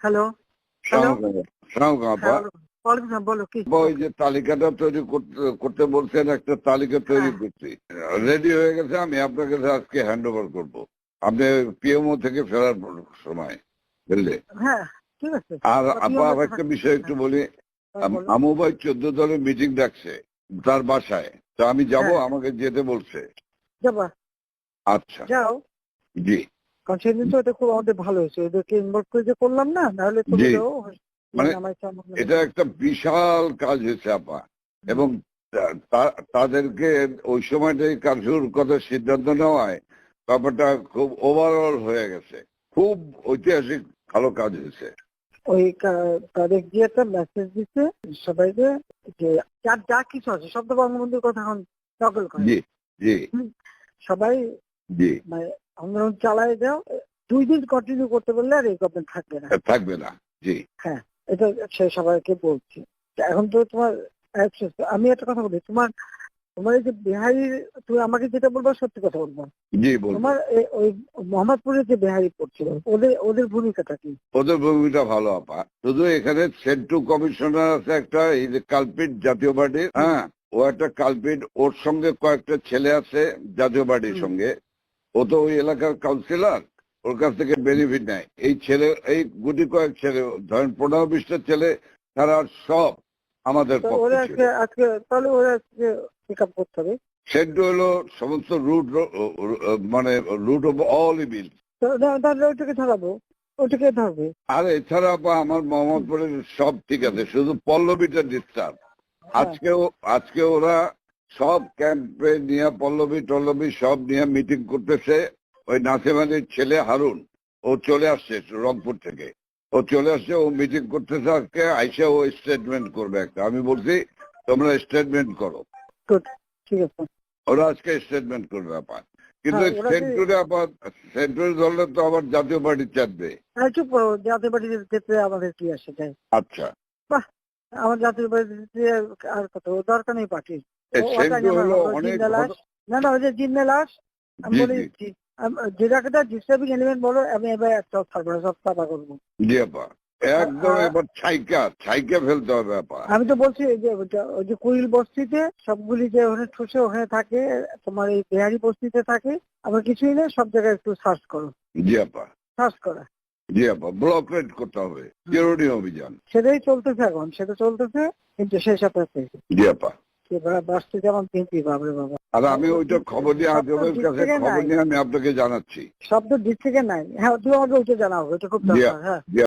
Hello hello আপা, হ্যাঁ ওয়ালাইকুম আসসালাম, বলো কি ওই যে তালিকাটা তৈরি করতে বলছেন, একটা তালিকা তৈরি হ্যাঁ করছি, রেডি হয়ে গেছে। আমি আপনার কাছে আজকে হ্যান্ড ওভার করবো, আপনি পিএমও থেকে ফেরার সময়, বুঝলে? হ্যাঁ ঠিক আছে। আর তুই আপা, আর আমার একটা বিষয় একটু হ্যাঁ বলি। হ্যাঁ, বলো। আমু ভাই 14 দলের মিটিং ডাকছে তার বাসায়, তো আমি যাব, হ্যাঁ আমাকে যেতে বলছে। যাবা, আচ্ছা, যাও। জি কারণ সেদিন তো এটা খুব আমাদের ভালো হয়েছে, ওদেরকে ইনভলভ করে যে করলাম না, নাহলে তো জি, বলেও মানে নামাইছে আমাকে এটা একটা বিশাল কাজ হয়েছে আপা। এবং তাদেরকে ওই সময়টাই কার্যকর কথা সিদ্ধান্ত নেওয়ায় ব্যাপারটা খুব ওভারঅল হয়ে গেছে। খুব ঐতিহাসিক ভালো কাজ হয়েছে। ওই তাদের গিয়ে একটা মেসেজ দিচ্ছে সবাইকে যে যার যা কিছু আছে সব তো বঙ্গবন্ধুর কথা এখন নকল করে। জি জি সবাই জি, মানে আন্দোলন চালায় দাও, 2 দিন কন্টিনিউ করতে বললে আর এই গভর্নমেন্ট থাকবে না। থাকবে না। জি, হ্যাঁ, এটা সে সবাইকে বলছি। এখন তো তোমার আমি একটা কথা বলি, তোমার তোমার এই যে বিহারি, তুমি আমাকে যেটা বলবো সত্যি কথা বলবো। জি বলবো। তোমার ওই মোহাম্মদপুরে যে বিহারি পড়ছিল, ওদের ওদের ভূমিকাটা কি? ওদের ভূমিটা ভালো আপা, শুধু এখানে সেন্টু কমিশনার আছে একটা, এই যে কালপিট জাতীয় পার্টির, হ্যাঁ, ও একটা কালপিট, ওর সঙ্গে কয়েকটা ছেলে আছে জাতীয় পার্টির সঙ্গে। ও তো ওই এলাকার কাউন্সিলর, ওর কাছ থেকে বেনিফিট নেয়। এই ছেলে, এই গুটি কয়েক ছেলে, ধরেন 15-20টা ছেলে, তারা সব আমাদের তো পক্ষে ওরা ছিল। আজকে আজকে তাহলে ওরা আজকে পিক আপ করতে হবে। সেন্টু হলো সমস্ত রুট, মানে রুট অফ অল ইভিল। তো তাহলে ওইটাকে ধরাবো, ওইটাকে ধরবে। আর এছাড়া আপা আমার মোহাম্মদপুরের সব ঠিক আছে, শুধু পল্লবীটা ডিস্টার্ব। হ্যাঁ আজকে ওরা সব ক্যাম্পে নিয়ে পল্লবী টল্লবী সব নিয়ে মিটিং করতেছে। ওই নাসিম আলীর ছেলে হারুন, ও চলে আসছে রংপুর থেকে। ও চলে আসছে, ও মিটিং করতেছে আজকে, আইসা ও স্টেটমেন্ট করবে একটা। আমি বলছি তোমরা স্টেটমেন্ট করো। গুড, ঠিক আছে। ওরা আজকে স্টেটমেন্ট করবে আপা। কিন্তু হ্যাঁ ওরা যে সেন্টুরে আবার, সেন্টুরে ধরলে তো আবার জাতীয় পার্টি চাপবে। চুপ করো, জাতীয় পার্টির ক্ষেত্রে আমাদের কি আসে যায়? আচ্ছা, বাহ, আমার জাতীয় পার্টিতে আর কত দরকার নেই পার্টির। ওটা সেন্টু আমার হলো হলো অনেক জিন্দা লাশ। না না, ওই যে জিন্দা লাশ। আমি জি বলি জি যেটাকে ডিস্টার্বিং এলিমেন্ট বলো, আমি এবার একটা থাকবো না, সব সাফা করবো। জি আপা, আর একদম আর এবার ছাইকা ছাইকা ফেলতে হবে আপা। আমি তো বলছি এই যে ওই যে কুইল বস্তিতে সবগুলি যে ওখানে ঠুসে ওখানে থাকে, তোমার এই বিহারি বস্তিতে থাকে, আমার কিছুই নেই, সব জায়গায় একটু সার্চ করো, জি আপা, সার্চ করা। জি আপা, ব্লক রেড করতে হবে, চিরুনি অভিযান। সেটাই চলতেছে এখন, সেটা চলতেছে, কিন্তু সেই সাথে জি আপা, বাঁচতে যেমন কিনছি, বাবরে বাবা। আর আমি ওইটা খবর নিয়ে সব তো আজমের কাছে ডিস্ট্রিক্টে খবর নাই, নিয়ে আমি আপনাকে জানাচ্ছি। সব তো ডিস্ট্রিক্টে নাই। হ্যাঁ তুমি আমাকে ওইটা জানাও, এটা খুব জি দরকার। হ্যাঁ জি।